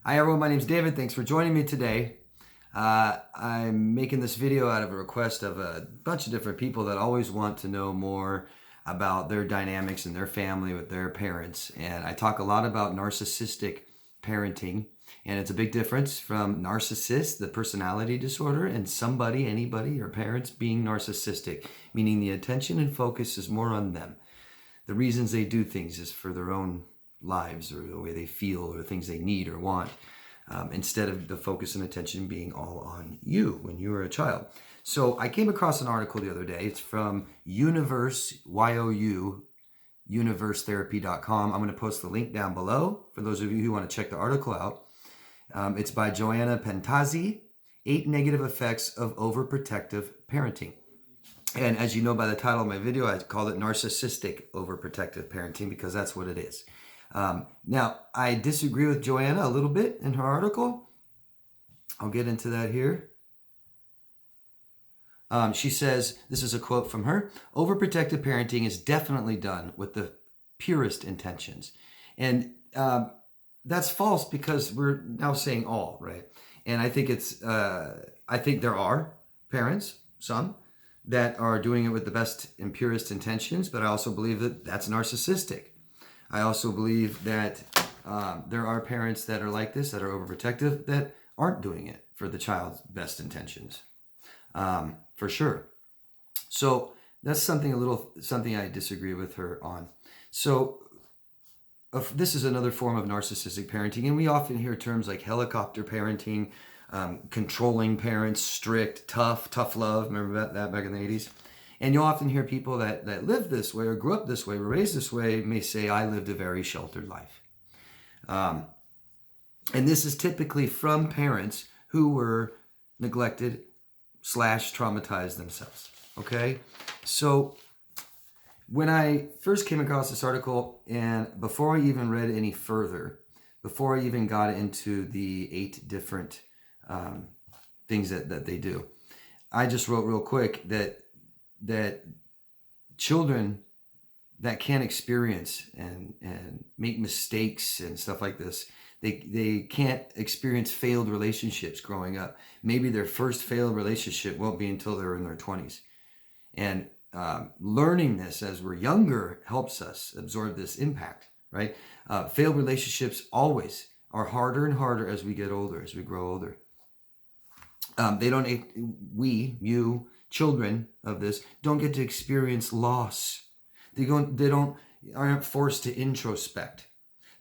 Hi everyone, my name is David. Thanks for joining me today. I'm making this video out of a request of a bunch of different people that always want to know more about their dynamics in their family with their parents. And I talk a lot about narcissistic parenting, and it's a big difference from narcissist, the personality disorder, and somebody, anybody, your parents being narcissistic, meaning the attention and focus is more on them. The reasons they do things is for their own lives or the way they feel or the things they need or want, instead of the focus and attention being all on you when you were a child. So I came across an article the other day. It's from Universe, Y-O-U, universetherapy.com. I'm going to post the link down below for those of you who want to check the article out. It's by Joanna Pentazzi, 8 Negative Effects of Overprotective Parenting. And as you know by the title of my video, I called it Narcissistic Overprotective Parenting because that's what it is. Now, I disagree with Joanna a little bit in her article. I'll get into that here. She says, this is a quote from her, overprotective parenting is definitely done with the purest intentions. And that's false because we're now saying all, right? And I think I think there are parents, some, that are doing it with the best and purest intentions, but I also believe that that's narcissistic. I also believe that there are parents that are like this, that are overprotective, that aren't doing it for the child's best intentions, for sure. So that's something I disagree with her on. So this is another form of narcissistic parenting, and we often hear terms like helicopter parenting, controlling parents, strict, tough love. Remember that back in the 80s? And you'll often hear people that live this way or grew up this way, were raised this way, may say, I lived a very sheltered life. And this is typically from parents who were neglected / traumatized themselves. Okay? So when I first came across this article, and before I even read any further, before I even got into the 8 different things that they do, I just wrote real quick that children that can't experience and make mistakes and stuff like this, they can't experience failed relationships growing up. Maybe their first failed relationship won't be until they're in their 20s. And learning this as we're younger helps us absorb this impact, right? Failed relationships always are harder and harder as we get older, as we grow older. Children of this don't get to experience loss. They aren't forced to introspect.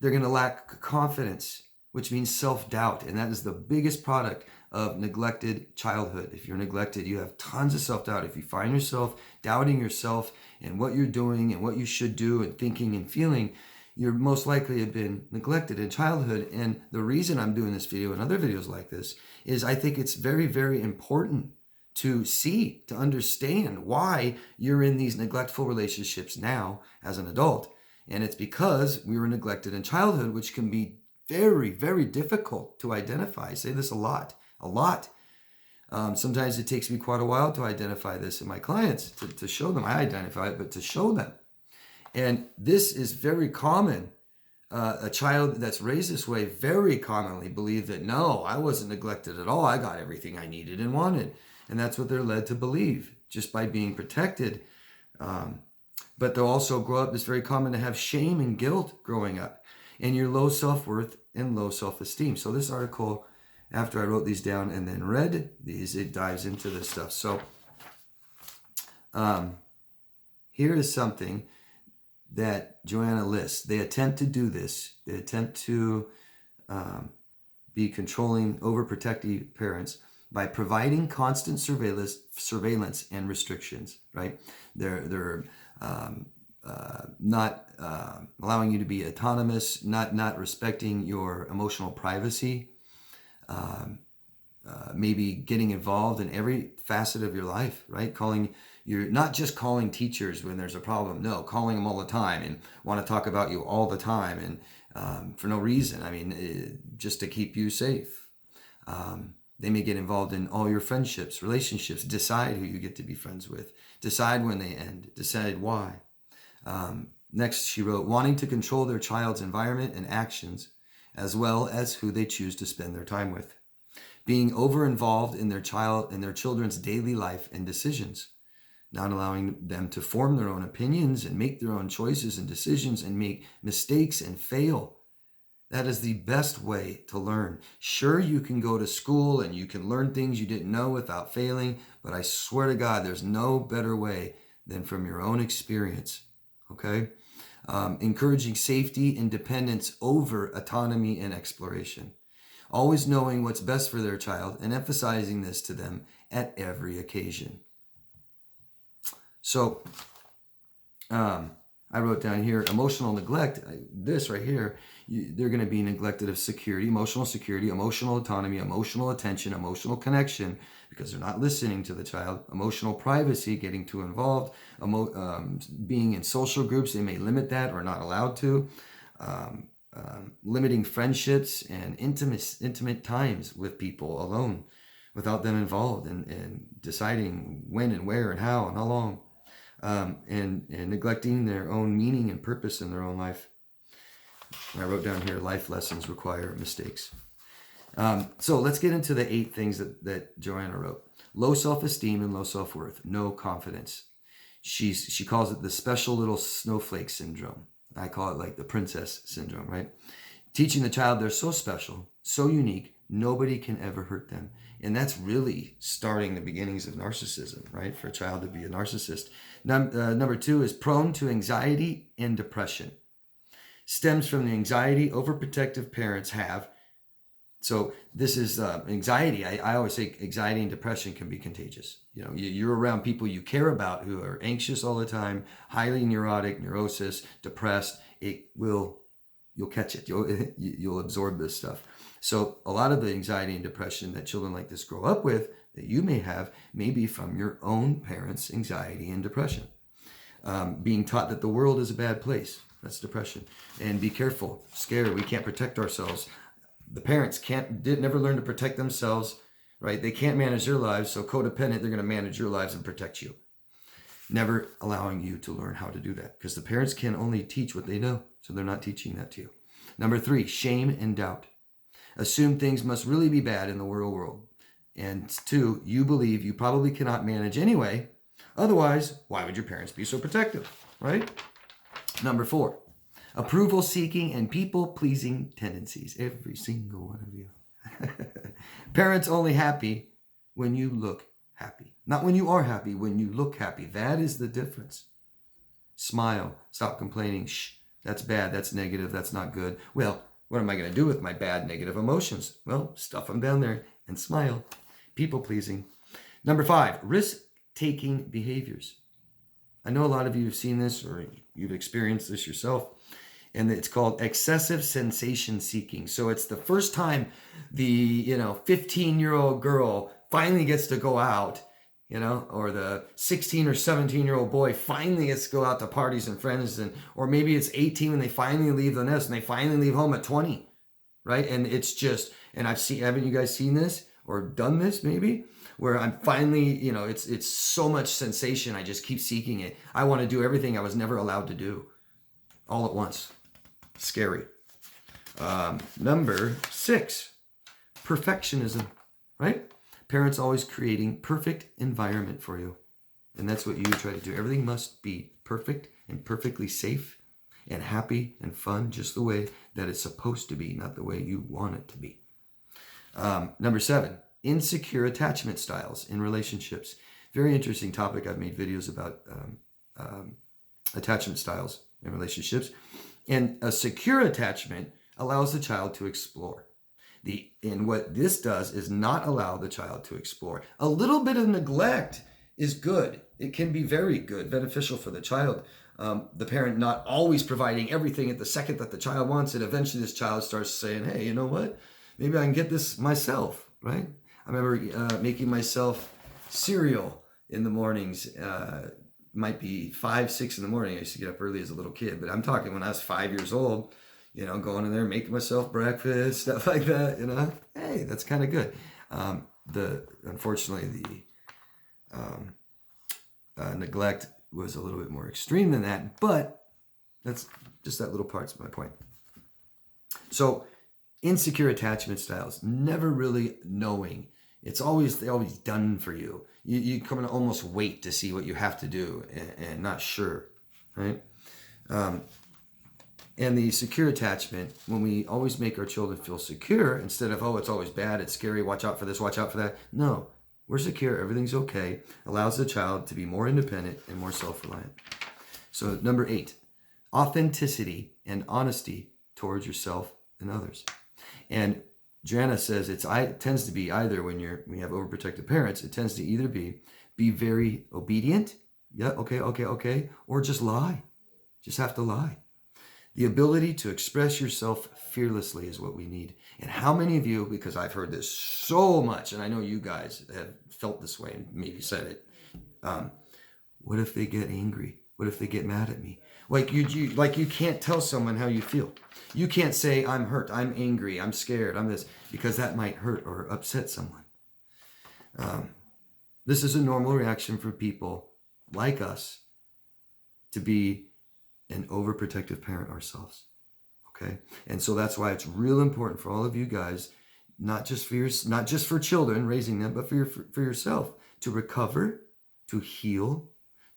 They're going to lack confidence, which means self-doubt, and that is the biggest product of neglected childhood. If you're neglected, you have tons of self-doubt. If you find yourself doubting yourself and what you're doing and what you should do and thinking and feeling, you're most likely have been neglected in childhood. And the reason I'm doing this video and other videos like this is I think it's very, very important to understand why you're in these neglectful relationships now as an adult. And it's because we were neglected in childhood, which can be very, very difficult to identify. I say this a lot. Sometimes it takes me quite a while to identify this in my clients, to show them. I identify it, but to show them. And this is very common. A child that's raised this way very commonly believe that, no, I wasn't neglected at all. I got everything I needed and wanted. And that's what they're led to believe just by being protected. But they'll also grow up, it's very common to have shame and guilt growing up, and your low self-worth and low self-esteem. So this article, after I wrote these down and then read these, it dives into this stuff. So here is something that Joanna lists. They attempt to do this. They attempt to be controlling, overprotective parents by providing constant surveillance and restrictions, right? They're not allowing you to be autonomous, not respecting your emotional privacy, maybe getting involved in every facet of your life, right? You're not just calling teachers when there's a problem, no, calling them all the time and want to talk about you all the time and for no reason, just to keep you safe. They may get involved in all your friendships, relationships, decide who you get to be friends with, decide when they end, decide why. Next, she wrote, wanting to control their child's environment and actions as well as who they choose to spend their time with. Being over-involved in their children's daily life and decisions. Not allowing them to form their own opinions and make their own choices and decisions and make mistakes and fail. That is the best way to learn. Sure, you can go to school and you can learn things you didn't know without failing, but I swear to God, there's no better way than from your own experience, okay? Encouraging safety and dependence over autonomy and exploration. Always knowing what's best for their child and emphasizing this to them at every occasion. So, I wrote down here, emotional neglect, this right here, they're going to be neglected of security, emotional autonomy, emotional attention, emotional connection, because they're not listening to the child, emotional privacy, getting too involved, being in social groups, they may limit that or not allowed to, limiting friendships and intimate times with people alone without them involved and deciding when and where and how and how long. And neglecting their own meaning and purpose in their own life. And I wrote down here, life lessons require mistakes. So let's get into the 8 things that Joanna wrote. Low self-esteem and low self-worth, no confidence. She calls it the special little snowflake syndrome. I call it like the princess syndrome, right? Teaching the child they're so special, so unique, nobody can ever hurt them. And that's really starting the beginnings of narcissism, right? For a child to be a narcissist. Number 2 is prone to anxiety and depression. Stems from the anxiety overprotective parents have. So this is anxiety. I always say anxiety and depression can be contagious. You know, you're around people you care about who are anxious all the time, highly neurotic, neurosis, depressed. You'll catch it. You'll absorb this stuff. So a lot of the anxiety and depression that children like this grow up with, that you may have, may be from your own parents' anxiety and depression. Being taught that the world is a bad place. That's depression. And be careful. Scared. We can't protect ourselves. The parents never learn to protect themselves, right? They can't manage their lives. So codependent, they're going to manage your lives and protect you. Never allowing you to learn how to do that, because the parents can only teach what they know. So they're not teaching that to you. Number 3, shame and doubt. Assume things must really be bad in the real world. And 2, you believe you probably cannot manage anyway. Otherwise, why would your parents be so protective, right? Number 4, approval seeking and people pleasing tendencies. Every single one of you. Parents only happy when you look happy. Not when you are happy, when you look happy. That is the difference. Smile. Stop complaining. Shh, that's bad. That's negative. That's not good. Well, what am I going to do with my bad negative emotions? Well, stuff them down there and smile. People pleasing. Number 5, risk-taking behaviors. I know a lot of you have seen this or you've experienced this yourself, and it's called excessive sensation seeking. So it's the first time the 15-year-old girl finally gets to go out, or the 16 or 17-year-old boy finally gets to go out to parties and friends, or maybe it's 18 when they finally leave the nest and they finally leave home at 20, right? And it's just, and haven't you guys seen this or done this maybe? Where I'm finally, it's so much sensation, I just keep seeking it. I want to do everything I was never allowed to do all at once. Scary. Number 6, perfectionism, right? Parents always creating perfect environment for you. And that's what you try to do. Everything must be perfect and perfectly safe and happy and fun, just the way that it's supposed to be, not the way you want it to be. Number 7, insecure attachment styles in relationships. Very interesting topic. I've made videos about attachment styles in relationships. And a secure attachment allows the child to explore. And what this does is not allow the child to explore. A little bit of neglect is good. It can be very good, beneficial for the child. The parent not always providing everything at the second that the child wants it. Eventually this child starts saying, hey, you know what? Maybe I can get this myself, right? I remember making myself cereal in the mornings. Might be 5, 6 in the morning. I used to get up early as a little kid, but I'm talking when I was 5 years old, going in there, making myself breakfast, stuff like that, Hey, that's kind of good. Unfortunately, the neglect was a little bit more extreme than that, but that's just that little part's my point. So Insecure attachment styles, never really knowing. They're always done for you. You come to almost wait to see what you have to do and not sure, right? And the secure attachment, when we always make our children feel secure instead of, oh, it's always bad, it's scary, watch out for this, watch out for that. No, we're secure, everything's okay. Allows the child to be more independent and more self-reliant. So number 8, authenticity and honesty towards yourself and others. And Joanna says it tends to be either when you have overprotective parents, it tends to either be very obedient, yeah, okay, or just lie. Just have to lie. The ability to express yourself fearlessly is what we need. And how many of you, because I've heard this so much, and I know you guys have felt this way and maybe said it, what if they get angry? What if they get mad at me? Like you can't tell someone how you feel. You can't say, I'm hurt, I'm angry, I'm scared, I'm this, because that might hurt or upset someone. This is a normal reaction for people like us to be an overprotective parent ourselves. Okay? And so that's why it's real important for all of you guys, not just for children, raising them, but for yourself, to recover, to heal,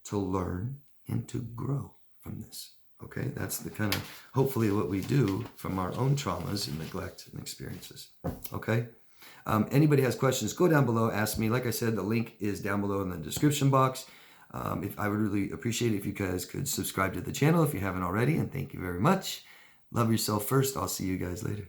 to learn, and to grow from this. Okay? That's the kind of, hopefully, what we do from our own traumas and neglect and experiences. Okay? Anybody has questions, go down below, ask me. Like I said, the link is down below in the description box. If I would really appreciate it if you guys could subscribe to the channel if you haven't already, and thank you very much. Love yourself first. I'll see you guys later.